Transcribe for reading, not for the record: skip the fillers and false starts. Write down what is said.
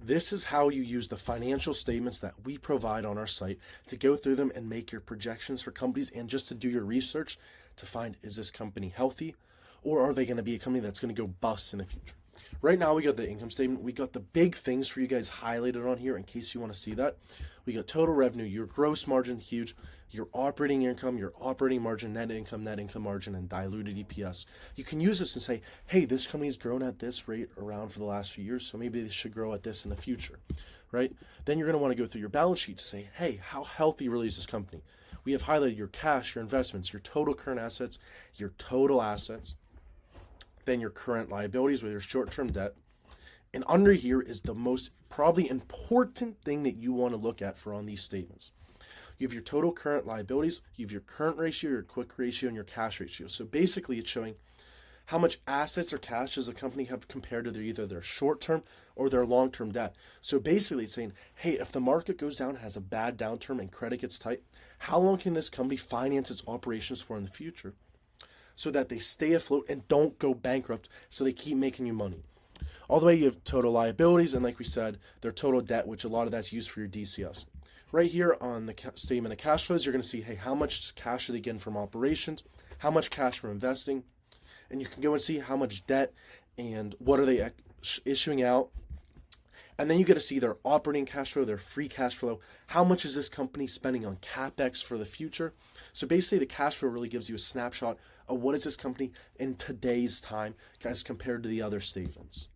This is how you use the financial statements that we provide on our site to go through them and make your projections for companies and just to do your research to find, is this company healthy, or are they going to be a company that's going to go bust in the future? Right now we got the income statement. We got the big things for you guys highlighted on here in case you want to see that. We got total revenue, your gross margin, huge, your operating income, your operating margin, net income margin, and diluted EPS. You can use this and say, hey, this company's grown at this rate around for the last few years, so maybe they should grow at this in the future, right? Then you're going to want to go through your balance sheet to say, hey, how healthy really is this company? We have highlighted your cash, your investments, your total current assets, your total assets, then your current liabilities with your short-term debt. And under here is the most probably important thing that you want to look at for on these statements. You have your total current liabilities, you have your current ratio, your quick ratio, and your cash ratio. So basically it's showing how much assets or cash does a company have compared to either their short-term or their long-term debt. So basically it's saying, hey, if the market goes down, has a bad downturn, and credit gets tight, how long can this company finance its operations for in the future so that they stay afloat and don't go bankrupt, so they keep making you money? All the way you have total liabilities, and like we said, their total debt, which a lot of that's used for your DCFs. Right here on the statement of cash flows, you're going to see, hey, how much cash are they getting from operations, how much cash from investing, and you can go and see how much debt and what are they issuing out. And then you get to see their operating cash flow, their free cash flow. How much is this company spending on CapEx for the future? So basically the cash flow really gives you a snapshot of what is this company in today's time as compared to the other statements.